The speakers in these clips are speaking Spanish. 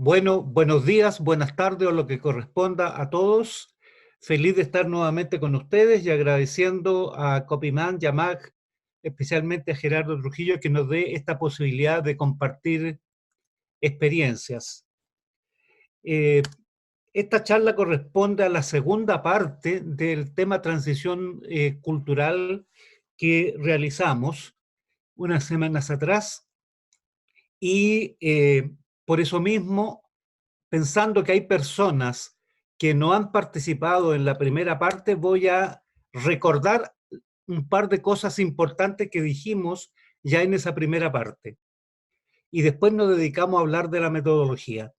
Bueno, buenos días, buenas tardes o lo que corresponda a todos. Feliz de estar nuevamente con ustedes y agradeciendo a Copyman y a Mac, especialmente a Gerardo Trujillo, que nos dé esta posibilidad de compartir experiencias. Eh, Esta charla corresponde a la segunda parte del tema transición cultural que realizamos unas semanas atrás y por eso mismo, pensando que hay personas que no han participado en la primera parte, voy a recordar un par de cosas importantes que dijimos ya en esa primera parte. Y después nos dedicamos a hablar de la metodología.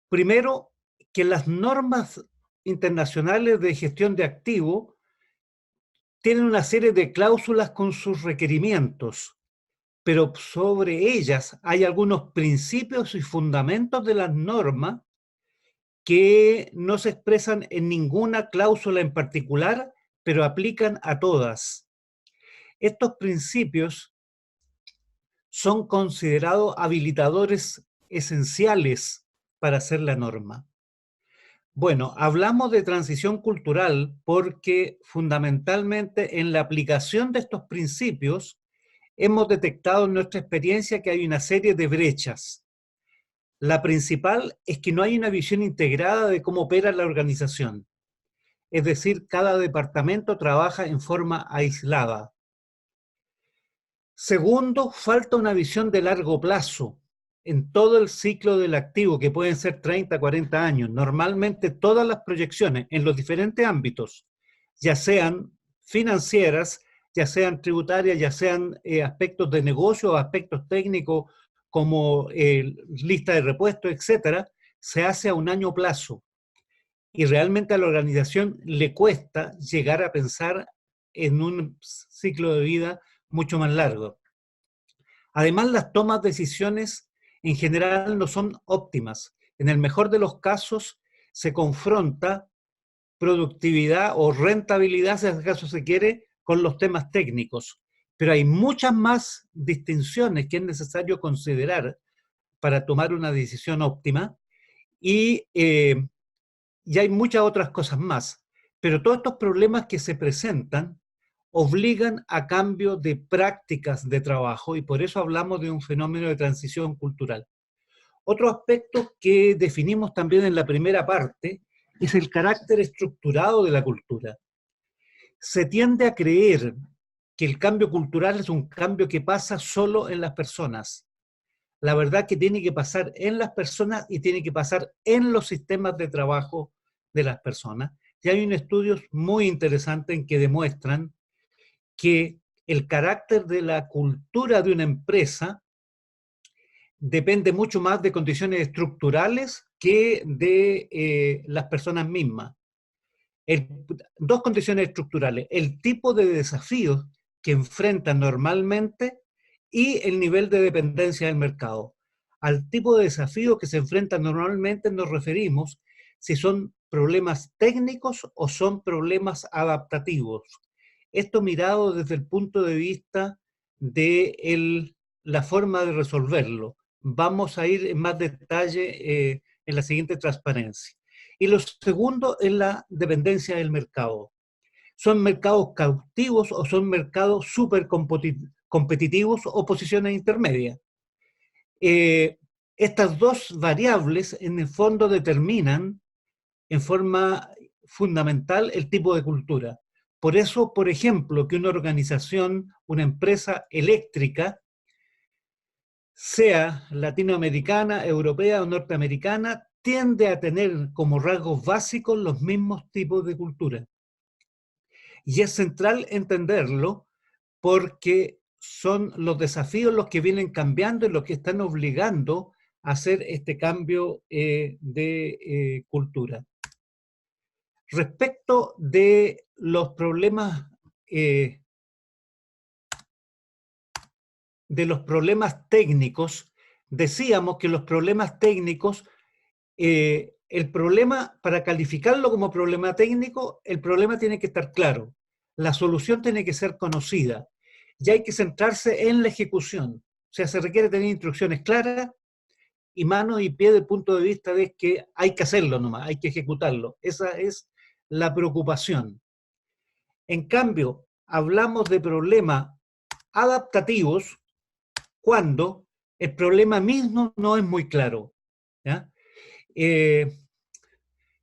Primero, que las normas internacionales de gestión de activos tienen una serie de cláusulas con sus requerimientos, pero sobre ellas hay algunos principios y fundamentos de las normas que no se expresan en ninguna cláusula en particular, pero aplican a todas. Estos principios son considerados habilitadores esenciales para hacer la norma. Bueno, hablamos de transición cultural porque fundamentalmente en la aplicación de estos principios hemos detectado en nuestra experiencia que hay una serie de brechas. La principal es que no hay una visión integrada de cómo opera la organización. Es decir, cada departamento trabaja en forma aislada. Segundo, falta una visión de largo plazo en todo el ciclo del activo, que pueden ser 30, 40 años. Normalmente todas las proyecciones en los diferentes ámbitos, ya sean financieras, ya sean tributarias, ya sean aspectos de negocio o aspectos técnicos como lista de repuestos, etcétera, se hace a un año plazo. Y realmente a la organización le cuesta llegar a pensar en un ciclo de vida mucho más largo. Además, las tomas de decisiones en general no son óptimas. En el mejor de los casos se confronta productividad o rentabilidad, si acaso se quiere, con los temas técnicos. Pero hay muchas más distinciones que es necesario considerar para tomar una decisión óptima y hay muchas otras cosas más. Pero todos estos problemas que se presentan obligan a cambio de prácticas de trabajo y por eso hablamos de un fenómeno de transición cultural. Otro aspecto que definimos también en la primera parte es el carácter estructurado de la cultura. Se tiende a creer que el cambio cultural es un cambio que pasa solo en las personas. La verdad que tiene que pasar en las personas y tiene que pasar en los sistemas de trabajo de las personas. Y hay un estudio muy interesante en que demuestran que el carácter de la cultura de una empresa depende mucho más de condiciones estructurales que de las personas mismas. Dos condiciones estructurales: el tipo de desafíos que enfrentan normalmente y el nivel de dependencia del mercado. Al tipo de desafíos que se enfrentan normalmente nos referimos si son problemas técnicos o son problemas adaptativos. Esto mirado desde el punto de vista de la forma de resolverlo. Vamos a ir en más detalle en la siguiente transparencia. Y lo segundo es la dependencia del mercado. ¿Son mercados cautivos o son mercados súper competitivos o posiciones intermedias? Estas dos variables en el fondo determinan en forma fundamental el tipo de cultura. Por eso, por ejemplo, que una organización, una empresa eléctrica, sea latinoamericana, europea o norteamericana, tiende a tener como rasgos básicos los mismos tipos de cultura. Y es central entenderlo porque son los desafíos los que vienen cambiando y los que están obligando a hacer este cambio de cultura. Respecto eh, de los problemas técnicos, decíamos que los problemas técnicos, el problema, para calificarlo como problema técnico, el problema tiene que estar claro, la solución tiene que ser conocida y hay que centrarse en la ejecución. O sea, se requiere tener instrucciones claras, y mano y pie del punto de vista de que hay que hacerlo nomás, hay que ejecutarlo. Esa es la preocupación. En cambio, hablamos de problemas adaptativos cuando el problema mismo no es muy claro, ¿ya?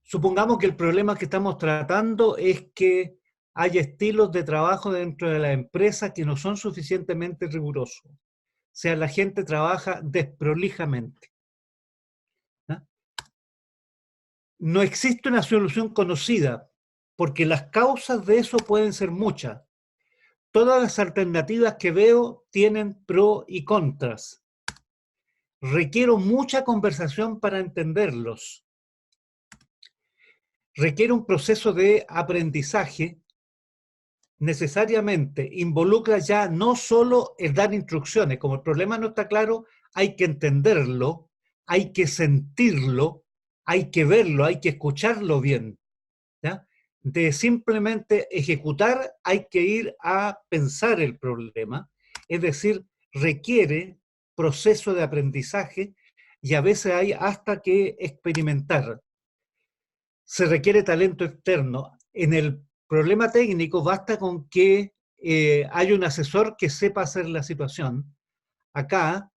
Supongamos que el problema que estamos tratando es que hay estilos de trabajo dentro de la empresa que no son suficientemente rigurosos. O sea, la gente trabaja desprolijamente, ¿no? No existe una solución conocida, porque las causas de eso pueden ser muchas. Todas las alternativas que veo tienen pros y contras. Requiero mucha conversación para entenderlos. Requiere un proceso de aprendizaje. Necesariamente involucra ya no solo el dar instrucciones, como el problema no está claro, hay que entenderlo, hay que sentirlo, hay que verlo, hay que escucharlo bien, ¿ya? De simplemente ejecutar hay que ir a pensar el problema, es decir, requiere proceso de aprendizaje y a veces hay hasta que experimentar. Se requiere talento externo. En el problema técnico basta con que haya un asesor que sepa hacer la situación. Acá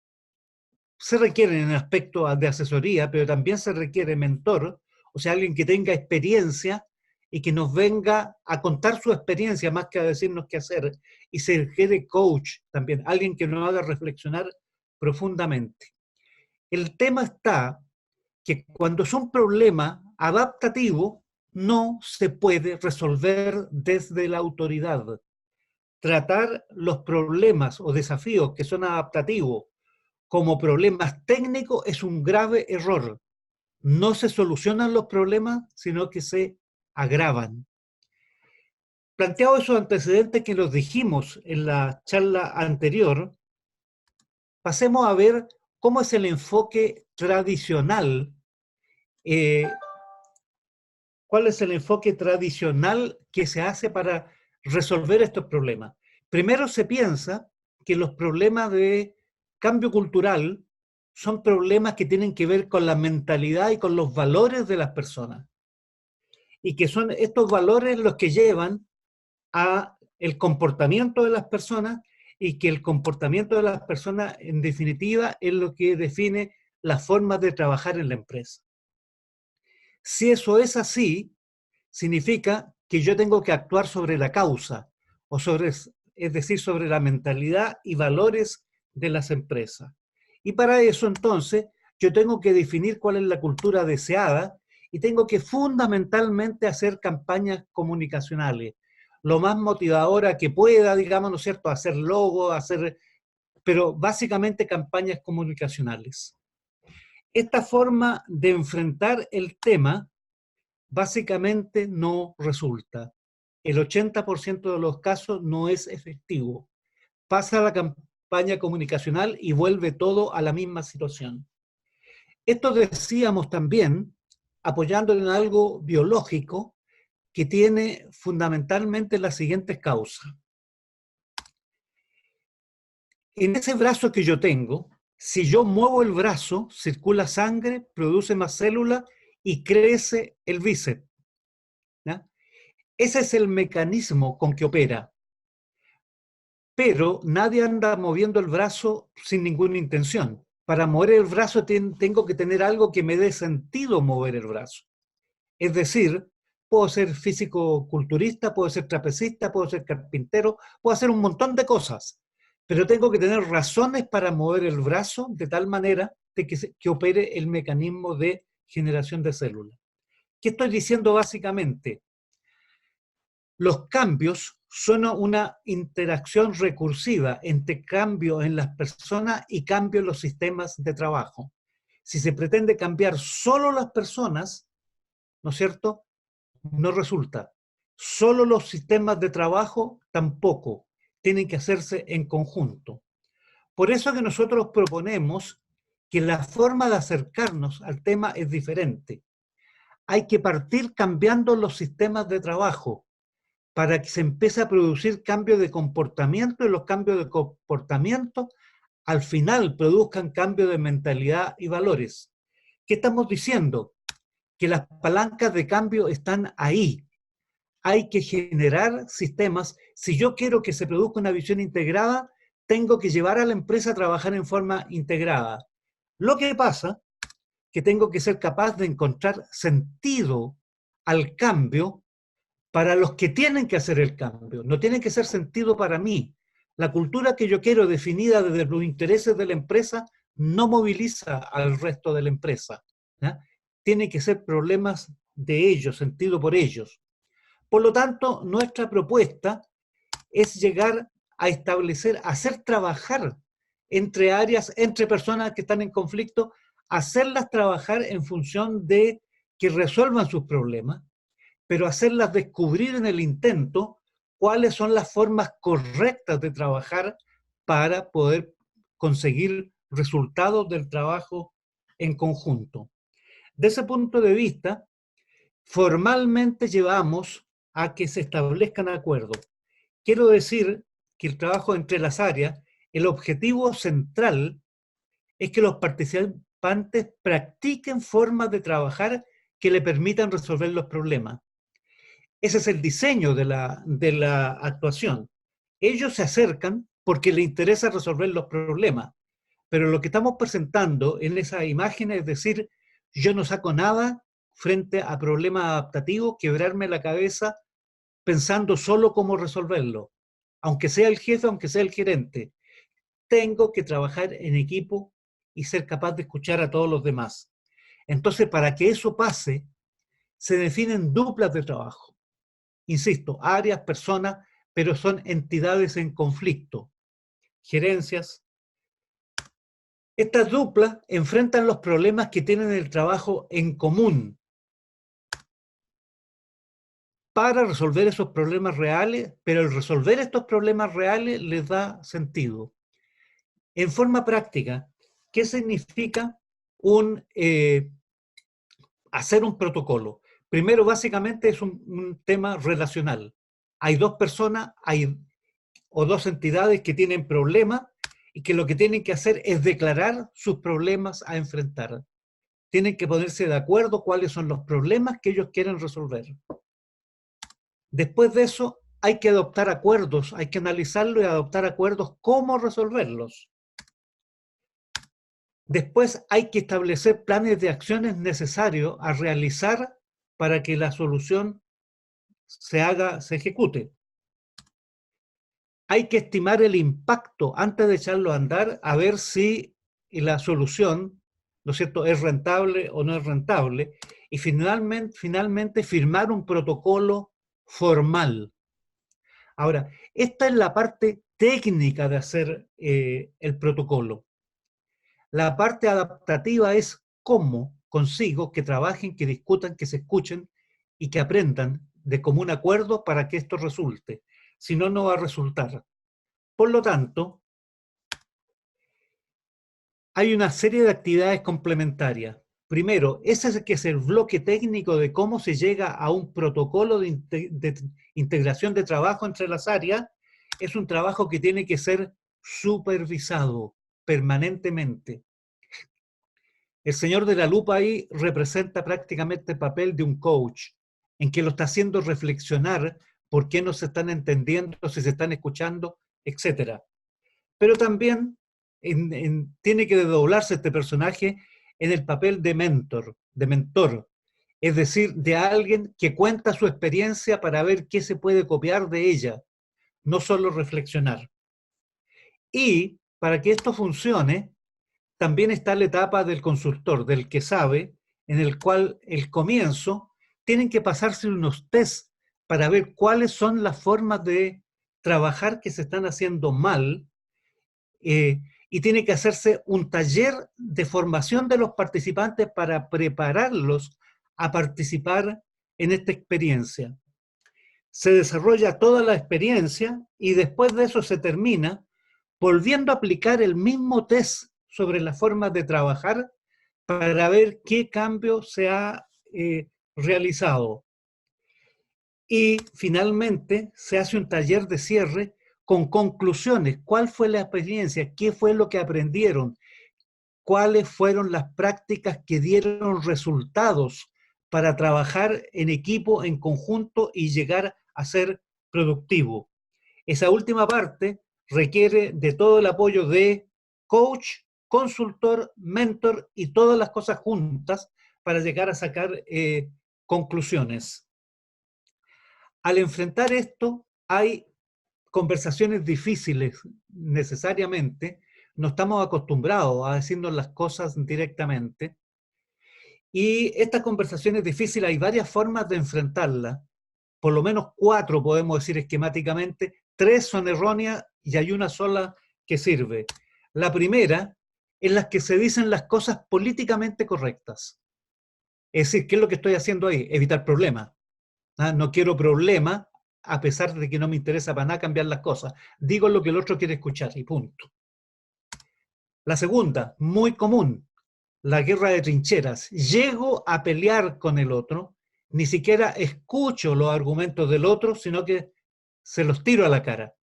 se requiere en aspecto de asesoría, pero también se requiere mentor, o sea, alguien que tenga experiencia y que nos venga a contar su experiencia más que a decirnos qué hacer. Y se requiere coach también, alguien que nos haga reflexionar profundamente. El tema está que cuando es un problema adaptativo, no se puede resolver desde la autoridad. Tratar los problemas o desafíos que son adaptativos como problemas técnicos es un grave error. No se solucionan los problemas, sino que se agravan. Planteado esos antecedentes que los dijimos en la charla anterior, pasemos a ver cómo es el enfoque tradicional. ¿Cuál es el enfoque tradicional que se hace para resolver estos problemas? Primero se piensa que los problemas de cambio cultural son problemas que tienen que ver con la mentalidad y con los valores de las personas. Y que son estos valores los que llevan a el comportamiento de las personas y que el comportamiento de las personas, en definitiva, es lo que define las formas de trabajar en la empresa. Si eso es así, significa que yo tengo que actuar sobre la causa, o sobre, es decir, sobre la mentalidad y valores de las empresas. Y para eso, entonces, yo tengo que definir cuál es la cultura deseada y tengo que fundamentalmente hacer campañas comunicacionales, lo más motivadora que pueda, digamos, ¿no es cierto?, hacer logos, pero básicamente campañas comunicacionales. Esta forma de enfrentar el tema básicamente no resulta. El 80% de los casos no es efectivo. Pasa la campaña comunicacional y vuelve todo a la misma situación. Esto decíamos también, apoyándolo en algo biológico que tiene fundamentalmente las siguientes causas. En ese brazo que yo tengo, si yo muevo el brazo, circula sangre, produce más células y crece el bíceps, ¿ya? Ese es el mecanismo con que opera. Pero nadie anda moviendo el brazo sin ninguna intención. Para mover el brazo tengo que tener algo que me dé sentido mover el brazo. Es decir, puedo ser físico-culturista, puedo ser trapecista, puedo ser carpintero, puedo hacer un montón de cosas, pero tengo que tener razones para mover el brazo de tal manera de que opere el mecanismo de generación de células. ¿Qué estoy diciendo básicamente? Los cambios son una interacción recursiva entre cambios en las personas y cambios en los sistemas de trabajo. Si se pretende cambiar solo las personas, ¿no es cierto?, no resulta. Solo los sistemas de trabajo tampoco. Tienen que hacerse en conjunto. Por eso que nosotros proponemos que la forma de acercarnos al tema es diferente. Hay que partir cambiando los sistemas de trabajo para que se empiece a producir cambios de comportamiento y los cambios de comportamiento al final produzcan cambio de mentalidad y valores. ¿Qué estamos diciendo? Que las palancas de cambio están ahí. Hay que generar sistemas. Si yo quiero que se produzca una visión integrada, tengo que llevar a la empresa a trabajar en forma integrada. Lo que pasa es que tengo que ser capaz de encontrar sentido al cambio para los que tienen que hacer el cambio. No tiene que ser sentido para mí. La cultura que yo quiero, definida desde los intereses de la empresa, no moviliza al resto de la empresa, ¿ya? Tiene que ser problemas de ellos, sentido por ellos. Por lo tanto, nuestra propuesta es llegar a establecer, hacer trabajar entre áreas, entre personas que están en conflicto, hacerlas trabajar en función de que resuelvan sus problemas, pero hacerlas descubrir en el intento cuáles son las formas correctas de trabajar para poder conseguir resultados del trabajo en conjunto. De ese punto de vista, formalmente llevamos a que se establezcan acuerdos. Quiero decir que el trabajo entre las áreas, el objetivo central es que los participantes practiquen formas de trabajar que le permitan resolver los problemas. Ese es el diseño de la actuación. Ellos se acercan porque les interesa resolver los problemas, pero lo que estamos presentando en esa imagen es decir, yo no saco nada frente a problemas adaptativos, quebrarme la cabeza pensando solo cómo resolverlo. Aunque sea el jefe, aunque sea el gerente, tengo que trabajar en equipo y ser capaz de escuchar a todos los demás. Entonces, para que eso pase, se definen duplas de trabajo. Insisto, áreas, personas, pero son entidades en conflicto. Gerencias. Estas duplas enfrentan los problemas que tienen el trabajo en común para resolver esos problemas reales, pero el resolver estos problemas reales les da sentido. En forma práctica, ¿qué significa hacer un protocolo? Primero, básicamente, es un tema relacional. Hay dos personas o dos entidades que tienen problemas y que lo que tienen que hacer es declarar sus problemas a enfrentar. Tienen que ponerse de acuerdo cuáles son los problemas que ellos quieren resolver. Después de eso, hay que adoptar acuerdos, hay que analizarlo y adoptar acuerdos, cómo resolverlos. Después hay que establecer planes de acciones necesarios a realizar para que la solución se ejecute. Hay que estimar el impacto antes de echarlo a andar, a ver si la solución, ¿no es cierto?, es rentable o no es rentable. Y finalmente firmar un protocolo formal. Ahora, esta es la parte técnica de hacer el protocolo. La parte adaptativa es cómo consigo que trabajen, que discutan, que se escuchen y que aprendan de común acuerdo para que esto resulte. Si no, no va a resultar. Por lo tanto, hay una serie de actividades complementarias. Primero, ese es que es el bloque técnico de cómo se llega a un protocolo de integración de trabajo entre las áreas. Es un trabajo que tiene que ser supervisado permanentemente. El señor de la lupa ahí representa prácticamente el papel de un coach, en que lo está haciendo reflexionar por qué no se están entendiendo, si se están escuchando, etc. Pero también tiene que desdoblarse este personaje en el papel de mentor, es decir, de alguien que cuenta su experiencia para ver qué se puede copiar de ella, no solo reflexionar. Y para que esto funcione, también está la etapa del consultor, del que sabe, en el cual el comienzo tienen que pasarse unos tests para ver cuáles son las formas de trabajar que se están haciendo mal, y tiene que hacerse un taller de formación de los participantes para prepararlos a participar en esta experiencia. Se desarrolla toda la experiencia y después de eso se termina volviendo a aplicar el mismo test sobre las formas de trabajar para ver qué cambio se ha realizado. Y finalmente se hace un taller de cierre con conclusiones. ¿Cuál fue la experiencia? ¿Qué fue lo que aprendieron? ¿Cuáles fueron las prácticas que dieron resultados para trabajar en equipo, en conjunto y llegar a ser productivo? Esa última parte requiere de todo el apoyo de coach, consultor, mentor y todas las cosas juntas para llegar a sacar conclusiones. Al enfrentar esto, hay conversaciones difíciles necesariamente, no estamos acostumbrados a decirnos las cosas directamente, y estas conversaciones difíciles hay varias formas de enfrentarlas, por lo menos 4 podemos decir esquemáticamente, 3 son erróneas y hay una sola que sirve. La primera es la que se dicen las cosas políticamente correctas. Es decir, ¿qué es lo que estoy haciendo ahí? Evitar problemas. No quiero problemas, a pesar de que no me interesa para nada cambiar las cosas. Digo lo que el otro quiere escuchar y punto. La segunda, muy común, la guerra de trincheras. Llego a pelear con el otro, ni siquiera escucho los argumentos del otro, sino que se los tiro a la cara.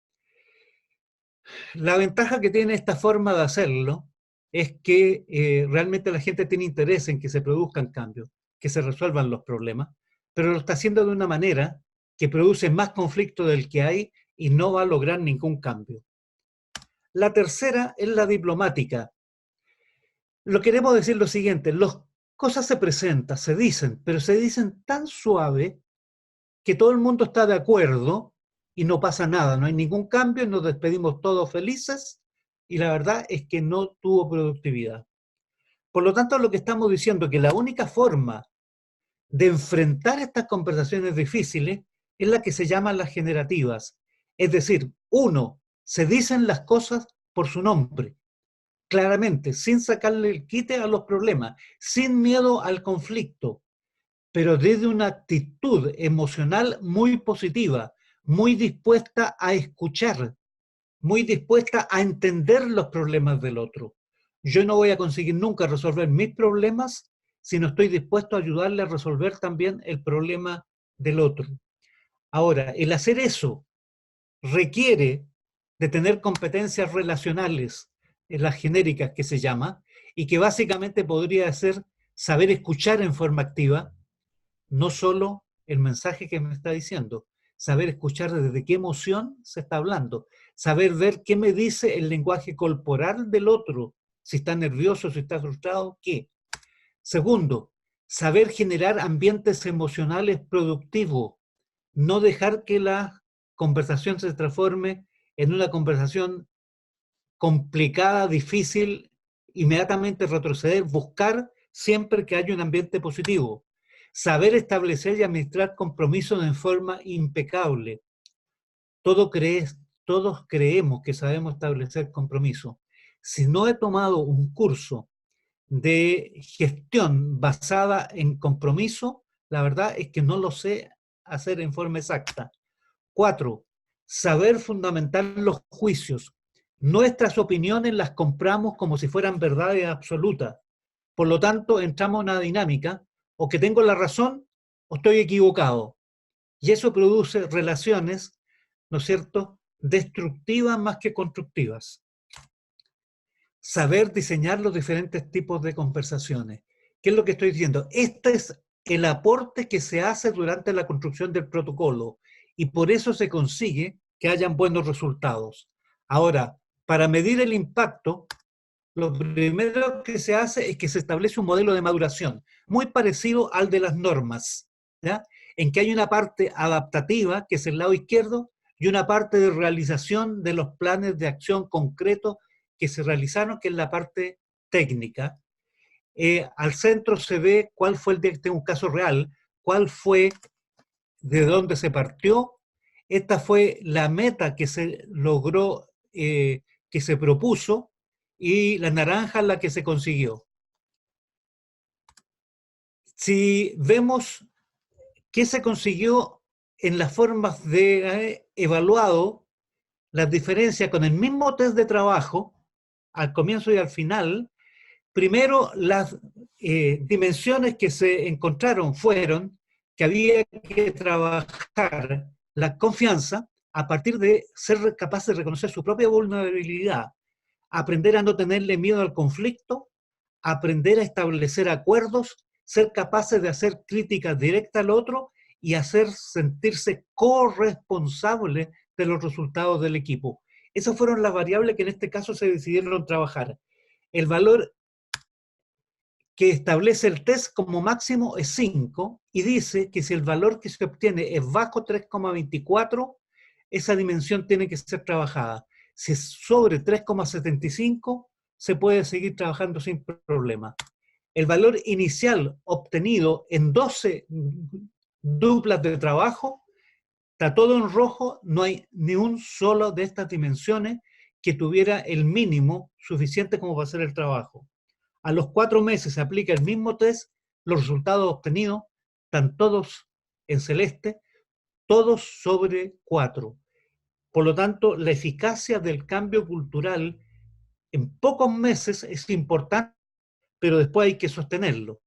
La ventaja que tiene esta forma de hacerlo es que realmente la gente tiene interés en que se produzcan cambios, que se resuelvan los problemas, pero lo está haciendo de una manera que produce más conflicto del que hay y no va a lograr ningún cambio. La tercera es la diplomática. Lo queremos decir lo siguiente, las cosas se presentan, se dicen, pero se dicen tan suave que todo el mundo está de acuerdo y no pasa nada, no hay ningún cambio, nos despedimos todos felices y la verdad es que no tuvo productividad. Por lo tanto, lo que estamos diciendo es que la única forma de enfrentar estas conversaciones difíciles es la que se llaman las generativas. Es decir, uno, se dicen las cosas por su nombre, claramente, sin sacarle el quite a los problemas, sin miedo al conflicto, pero desde una actitud emocional muy positiva, muy dispuesta a escuchar, muy dispuesta a entender los problemas del otro. Yo no voy a conseguir nunca resolver mis problemas si no estoy dispuesto a ayudarle a resolver también el problema del otro. Ahora, el hacer eso requiere de tener competencias relacionales, en las genéricas que se llama, y que básicamente podría ser saber escuchar en forma activa, no solo el mensaje que me está diciendo, saber escuchar desde qué emoción se está hablando, saber ver qué me dice el lenguaje corporal del otro, si está nervioso, si está frustrado, qué. Segundo, saber generar ambientes emocionales productivos, no dejar que la conversación se transforme en una conversación complicada, difícil, inmediatamente retroceder, buscar siempre que haya un ambiente positivo. Saber establecer y administrar compromisos en forma impecable. Todos creemos que sabemos establecer compromisos. Si no he tomado un curso de gestión basada en compromiso, la verdad es que no lo sé hacer en forma exacta. 4. Saber fundamentar los juicios. Nuestras opiniones las compramos como si fueran verdades absolutas. Por lo tanto, entramos en una dinámica o que tengo la razón o estoy equivocado. Y eso produce relaciones, ¿no es cierto?, destructivas más que constructivas. Saber diseñar los diferentes tipos de conversaciones. ¿Qué es lo que estoy diciendo? Este es el aporte que se hace durante la construcción del protocolo y por eso se consigue que hayan buenos resultados. Ahora, para medir el impacto, lo primero que se hace es que se establece un modelo de maduración muy parecido al de las normas, ¿ya? En que hay una parte adaptativa, que es el lado izquierdo, y una parte de realización de los planes de acción concretos que se realizaron, que es la parte técnica. Al centro se ve cuál fue tengo un caso real, cuál fue, de dónde se partió. Esta fue la meta que se logró, que se propuso, y la naranja la que se consiguió. Si vemos qué se consiguió en las formas de evaluado, las diferencias con el mismo test de trabajo, al comienzo y al final, primero las dimensiones que se encontraron fueron que había que trabajar la confianza, a partir de ser capaz de reconocer su propia vulnerabilidad, aprender a no tenerle miedo al conflicto, aprender a establecer acuerdos, ser capaces de hacer críticas directas al otro y hacer sentirse corresponsable de los resultados del equipo. Esas fueron las variables que en este caso se decidieron trabajar. El valor que establece el test como máximo es 5 y dice que si el valor que se obtiene es bajo 3,24, esa dimensión tiene que ser trabajada. Si es sobre 3,75, se puede seguir trabajando sin problema. El valor inicial obtenido en 12 duplas de trabajo está todo en rojo, no hay ni un solo de estas dimensiones que tuviera el mínimo suficiente como para hacer el trabajo. A los 4 meses se aplica el mismo test, los resultados obtenidos están todos en celeste, todos sobre 4. Por lo tanto, la eficacia del cambio cultural en pocos meses es importante, pero después hay que sostenerlo.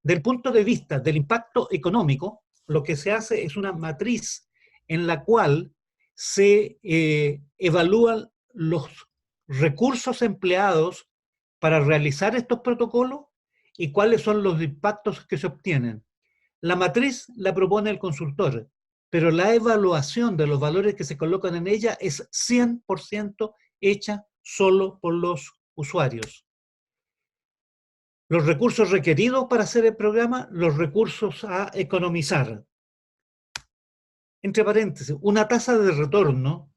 Del punto de vista del impacto económico, lo que se hace es una matriz en la cual se evalúan los recursos empleados para realizar estos protocolos y cuáles son los impactos que se obtienen. La matriz la propone el consultor, pero la evaluación de los valores que se colocan en ella es 100% hecha solo por los usuarios. Los recursos requeridos para hacer el programa, los recursos a economizar. Entre paréntesis, una tasa de retorno,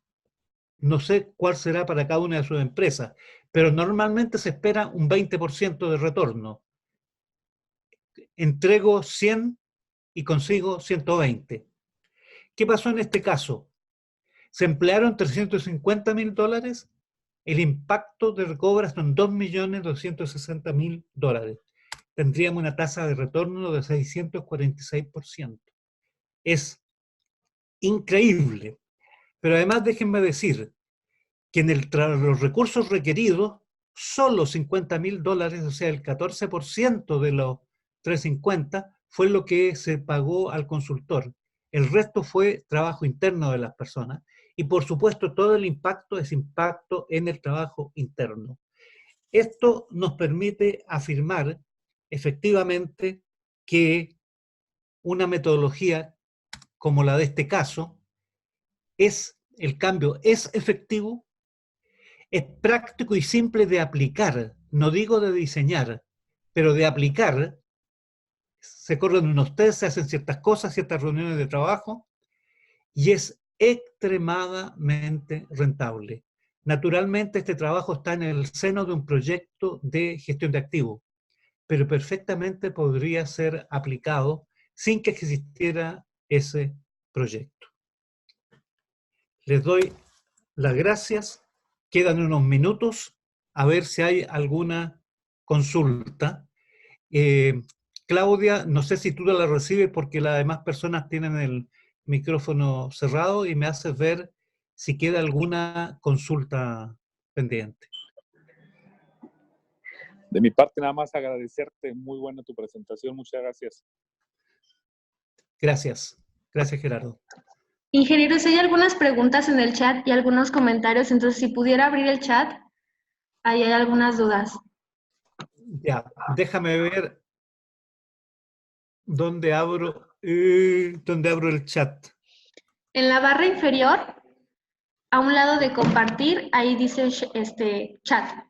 no sé cuál será para cada una de sus empresas, pero normalmente se espera un 20% de retorno. Entrego 100 y consigo 120. ¿Qué pasó en este caso? Se emplearon $350.000, el impacto de recobra son $2.260.000. Tendríamos una tasa de retorno de 646%. Es increíble. Pero además déjenme decir que en los recursos requeridos, solo $50.000, o sea, el 14% de los 350, fue lo que se pagó al consultor. El resto fue trabajo interno de las personas. Y por supuesto, todo el impacto es impacto en el trabajo interno. Esto nos permite afirmar efectivamente que una metodología como la de este caso, el cambio es efectivo, es práctico y simple de aplicar, no digo de diseñar, pero de aplicar. Se corren unos test, se hacen ciertas cosas, ciertas reuniones de trabajo, y es extremadamente rentable. Naturalmente, este trabajo está en el seno de un proyecto de gestión de activos, pero perfectamente podría ser aplicado sin que existiera ese proyecto. Les doy las gracias. Quedan unos minutos a ver si hay alguna consulta. Claudia, no sé si tú la recibes porque las demás personas tienen el micrófono cerrado y me haces ver si queda alguna consulta pendiente. De mi parte, nada más agradecerte. Muy buena tu presentación. Muchas gracias. Gracias. Gracias, Gerardo. Ingeniero, si hay algunas preguntas en el chat y algunos comentarios, entonces si pudiera abrir el chat, ahí hay algunas dudas. Ya, déjame ver dónde abro el chat. En la barra inferior, a un lado de compartir, ahí dice chat.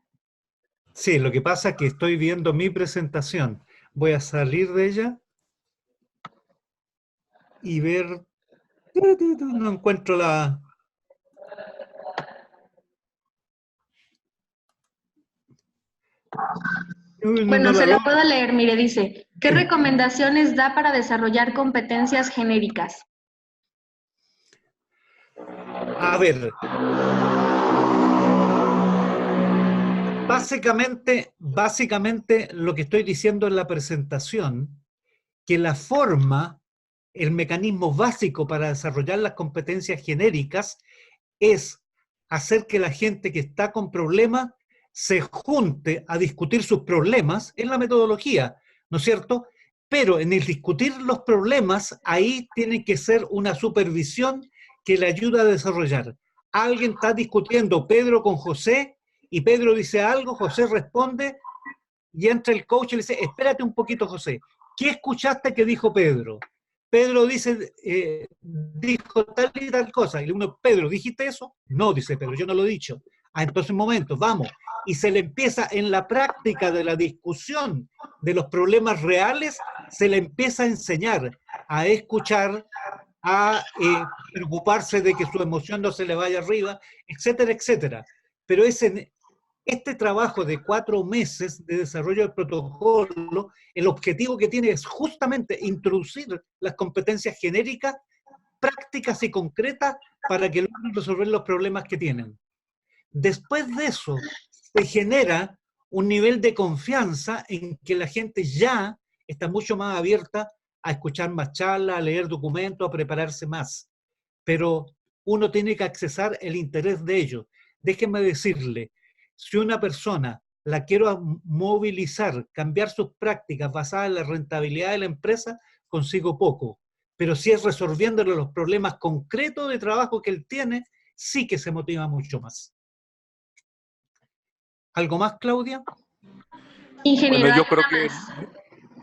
Sí, lo que pasa es que estoy viendo mi presentación. Voy a salir de ella y ver. No encuentro la. Bueno, se lo puedo leer, mire, dice, ¿qué recomendaciones da para desarrollar competencias genéricas? A ver. Básicamente lo que estoy diciendo en la presentación, que la forma, el mecanismo básico para desarrollar las competencias genéricas es hacer que la gente que está con problemas se junte a discutir sus problemas en la metodología, ¿no es cierto? Pero en el discutir los problemas, ahí tiene que ser una supervisión que le ayuda a desarrollar. Alguien está discutiendo, Pedro con José, y Pedro dice algo, José responde, y entra el coach y le dice, espérate un poquito, José, ¿qué escuchaste que dijo Pedro? Pedro dice, dijo tal y tal cosa, y uno, Pedro, ¿dijiste eso? No, dice Pedro, yo no lo he dicho. Ah, entonces un momento, vamos. Y se le empieza en la práctica de la discusión de los problemas reales, se le empieza a enseñar a escuchar, a preocuparse de que su emoción no se le vaya arriba, etcétera, etcétera. Pero este trabajo de 4 meses de desarrollo del protocolo, el objetivo que tiene es justamente introducir las competencias genéricas, prácticas y concretas para que logren resolver los problemas que tienen. Después de eso, se genera un nivel de confianza en que la gente ya está mucho más abierta a escuchar más charlas, a leer documentos, a prepararse más. Pero uno tiene que accesar el interés de ellos. Déjenme decirle, si una persona la quiero movilizar, cambiar sus prácticas basadas en la rentabilidad de la empresa, consigo poco. Pero si es resolviéndole los problemas concretos de trabajo que él tiene, sí que se motiva mucho más. ¿Algo más, Claudia? Ingeniero, bueno, yo creo que,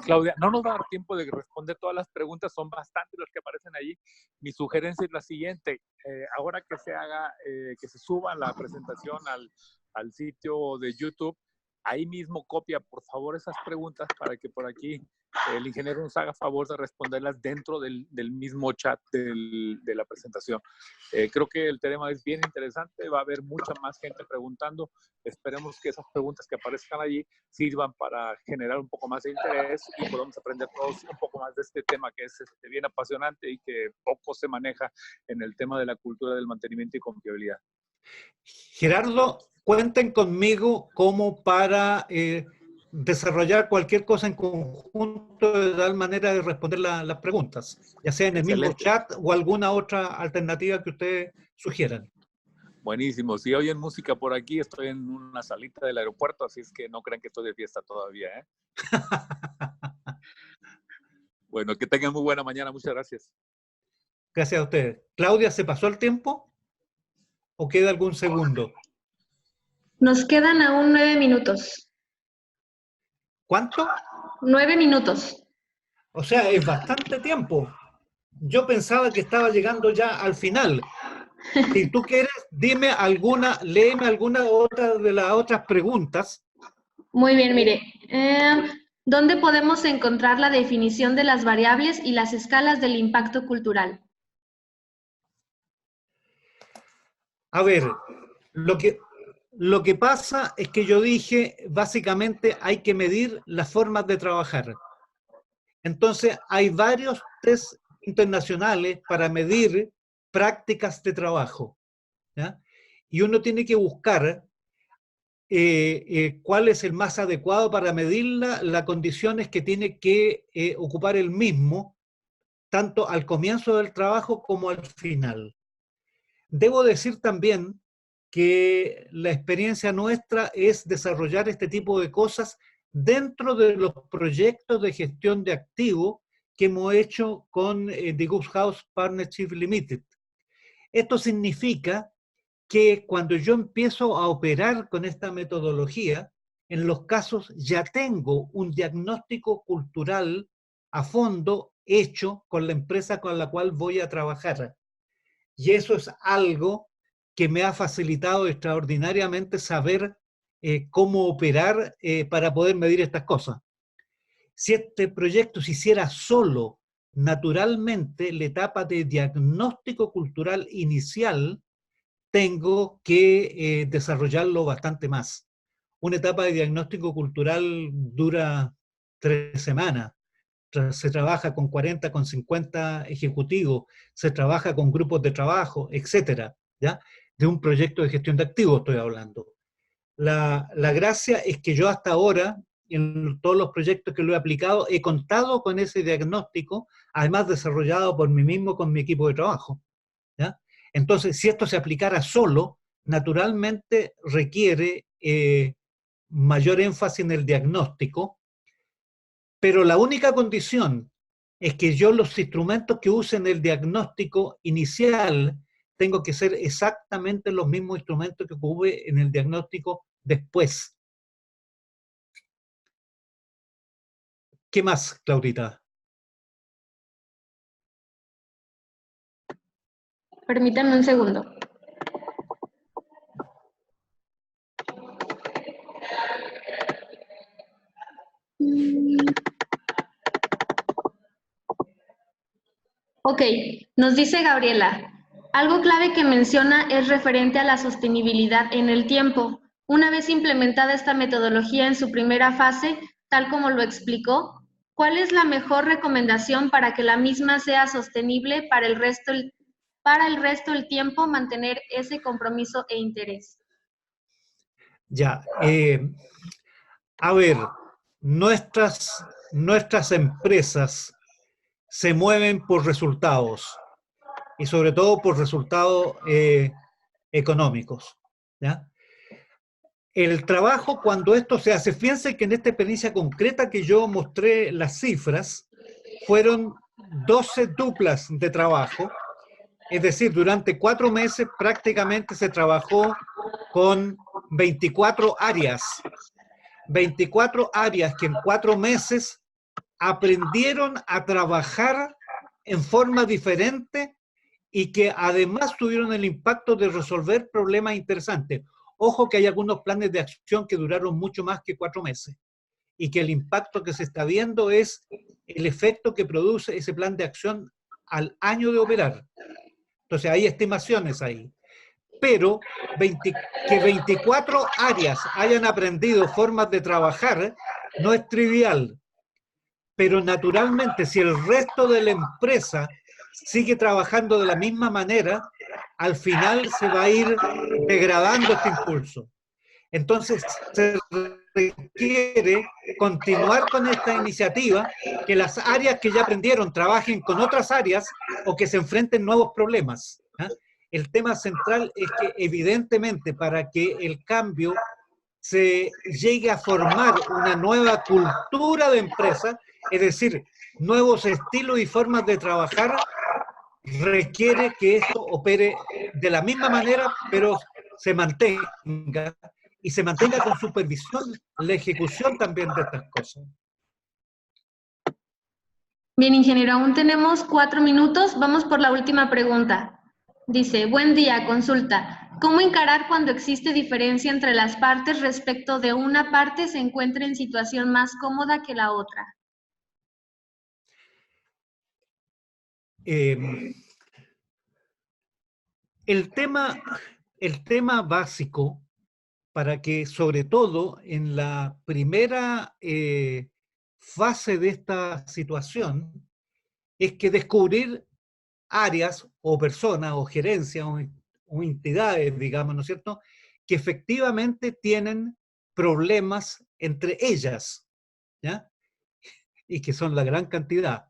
Claudia, no nos va a dar tiempo de responder todas las preguntas, son bastantes las que aparecen allí. Mi sugerencia es la siguiente, ahora que se haga, que se suba la presentación al sitio de YouTube, ahí mismo copia, por favor, esas preguntas para que por aquí el ingeniero nos haga favor de responderlas dentro del mismo chat de la presentación. Creo que el tema es bien interesante, va a haber mucha más gente preguntando. Esperemos que esas preguntas que aparezcan allí sirvan para generar un poco más de interés y podamos aprender todos un poco más de este tema que es bien apasionante y que poco se maneja en el tema de la cultura del mantenimiento y confiabilidad. Gerardo, cuenten conmigo como para desarrollar cualquier cosa en conjunto de tal manera de responder las preguntas, ya sea en el mismo chat o alguna otra alternativa que ustedes sugieran. Buenísimo. Si oyen música por aquí, estoy en una salita del aeropuerto, así es que no crean que estoy de fiesta todavía, ¿eh? Bueno, que tengan muy buena mañana. Muchas gracias. Gracias a ustedes. Claudia, ¿se pasó el tiempo? ¿O queda algún segundo? Nos quedan aún 9 minutos. ¿Cuánto? 9 minutos. O sea, es bastante tiempo. Yo pensaba que estaba llegando ya al final. Si tú quieres, dime alguna, léeme alguna otra de las otras preguntas. Muy bien, mire. ¿Dónde podemos encontrar la definición de las variables y las escalas del impacto cultural? A ver, lo que pasa es que yo dije, básicamente hay que medir las formas de trabajar. Entonces, hay varios test internacionales para medir prácticas de trabajo, ¿ya? Y uno tiene que buscar cuál es el más adecuado para medirla, las condiciones que tiene que ocupar el mismo, tanto al comienzo del trabajo como al final. Debo decir también que la experiencia nuestra es desarrollar este tipo de cosas dentro de los proyectos de gestión de activos que hemos hecho con The Goose House Partnership Limited. Esto significa que cuando yo empiezo a operar con esta metodología, en los casos ya tengo un diagnóstico cultural a fondo hecho con la empresa con la cual voy a trabajar. Y eso es algo que me ha facilitado extraordinariamente saber cómo operar para poder medir estas cosas. Si este proyecto se hiciera solo, naturalmente, la etapa de diagnóstico cultural inicial, tengo que desarrollarlo bastante más. Una etapa de diagnóstico cultural dura 3 semanas. Se trabaja con 40, con 50 ejecutivos, se trabaja con grupos de trabajo, etcétera, ¿ya? De un proyecto de gestión de activos estoy hablando. La gracia es que yo hasta ahora, en todos los proyectos que lo he aplicado, he contado con ese diagnóstico, además desarrollado por mí mismo con mi equipo de trabajo, ¿ya? Entonces, si esto se aplicara solo, naturalmente requiere mayor énfasis en el diagnóstico, pero la única condición es que yo los instrumentos que use en el diagnóstico inicial tengo que ser exactamente los mismos instrumentos que ocupe en el diagnóstico después. ¿Qué más, Claudita? Permítanme un segundo. Ok, nos dice Gabriela, algo clave que menciona es referente a la sostenibilidad en el tiempo. Una vez implementada esta metodología en su primera fase, tal como lo explicó, ¿cuál es la mejor recomendación para que la misma sea sostenible para el resto del tiempo, mantener ese compromiso e interés? Ya, a ver, nuestras empresas se mueven por resultados y sobre todo por resultados económicos, ¿ya? El trabajo, cuando esto se hace, fíjense que en esta experiencia concreta que yo mostré las cifras, fueron 12 duplas de trabajo, es decir, durante 4 meses prácticamente se trabajó con 24 áreas. 24 áreas que en 4 meses aprendieron a trabajar en forma diferente y que además tuvieron el impacto de resolver problemas interesantes. Ojo que hay algunos planes de acción que duraron mucho más que 4 meses y que el impacto que se está viendo es el efecto que produce ese plan de acción al año de operar. Entonces hay estimaciones ahí. Pero que 24 áreas hayan aprendido formas de trabajar no es trivial. Pero naturalmente, si el resto de la empresa sigue trabajando de la misma manera, al final se va a ir degradando este impulso. Entonces, se requiere continuar con esta iniciativa, que las áreas que ya aprendieron trabajen con otras áreas o que se enfrenten nuevos problemas. ¿Eh? El tema central es que, evidentemente, para que el cambio se llegue a formar una nueva cultura de empresa, es decir, nuevos estilos y formas de trabajar, requiere que esto opere de la misma manera, pero se mantenga y se mantenga con supervisión la ejecución también de estas cosas. Bien, ingeniero, aún tenemos 4 minutos. Vamos por la última pregunta. Dice, buen día, consulta. ¿Cómo encarar cuando existe diferencia entre las partes respecto de una parte se encuentra en situación más cómoda que la otra? El tema básico para que, sobre todo en la primera fase de esta situación, es que descubrir áreas o personas o gerencias o entidades, digamos, ¿no es cierto?, que efectivamente tienen problemas entre ellas, ¿ya? Y que son la gran cantidad.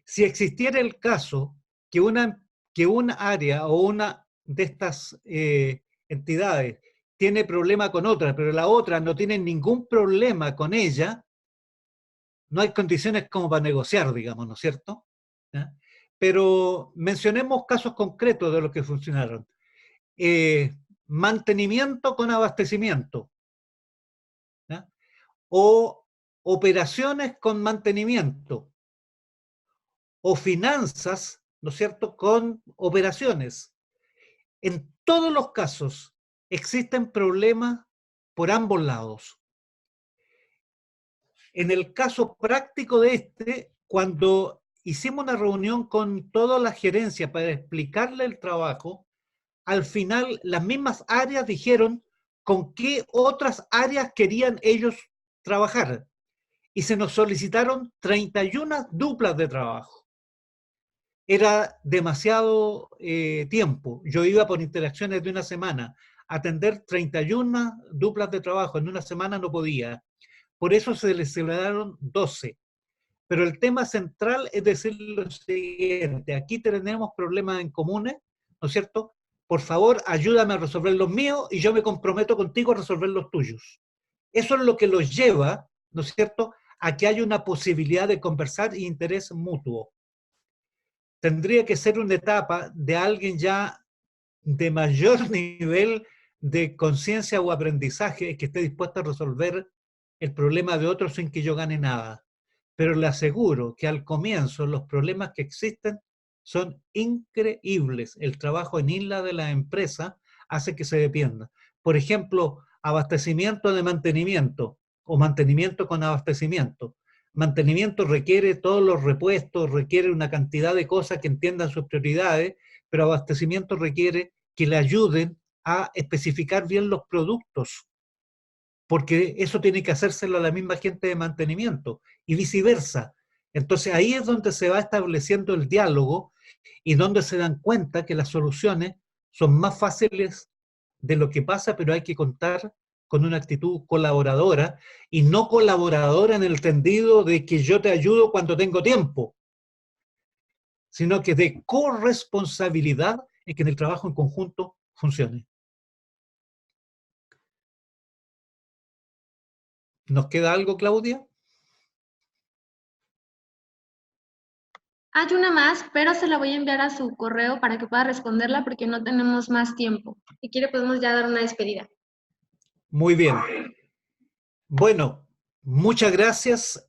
Si existiera el caso que un área o una de estas entidades tiene problema con otra, pero la otra no tiene ningún problema con ella, no hay condiciones como para negociar, digamos, ¿no es cierto? ¿Ya? Pero mencionemos casos concretos de los que funcionaron. Mantenimiento con abastecimiento, ¿ya? O operaciones con mantenimiento, o finanzas, ¿no es cierto?, con operaciones. En todos los casos existen problemas por ambos lados. En el caso práctico de este, cuando hicimos una reunión con toda la gerencia para explicarle el trabajo, al final las mismas áreas dijeron con qué otras áreas querían ellos trabajar. Y se nos solicitaron 31 duplas de trabajo. Era demasiado tiempo. Yo iba por interacciones de una semana. Atender 31 duplas de trabajo en una semana no podía. Por eso se les celebraron 12. Pero el tema central es decir lo siguiente: aquí tenemos problemas en comunes, ¿no es cierto? Por favor, ayúdame a resolver los míos y yo me comprometo contigo a resolver los tuyos. Eso es lo que los lleva, ¿no es cierto?, a que haya una posibilidad de conversar y interés mutuo. Tendría que ser una etapa de alguien ya de mayor nivel de conciencia o aprendizaje es que esté dispuesto a resolver el problema de otros sin que yo gane nada. Pero le aseguro que al comienzo los problemas que existen son increíbles. El trabajo en isla de la empresa hace que se defienda. Por ejemplo, abastecimiento de mantenimiento o mantenimiento con abastecimiento. Mantenimiento requiere todos los repuestos, requiere una cantidad de cosas que entiendan sus prioridades, pero abastecimiento requiere que le ayuden a especificar bien los productos, porque eso tiene que hacérselo a la misma gente de mantenimiento y viceversa. Entonces ahí es donde se va estableciendo el diálogo y donde se dan cuenta que las soluciones son más fáciles de lo que pasa, pero hay que contar con una actitud colaboradora y no colaboradora en el entendido de que yo te ayudo cuando tengo tiempo, sino que de corresponsabilidad en que en el trabajo en conjunto funcione. ¿Nos queda algo, Claudia? Hay una más, pero se la voy a enviar a su correo para que pueda responderla porque no tenemos más tiempo. Si quiere podemos ya dar una despedida. Muy bien. Bueno, muchas gracias.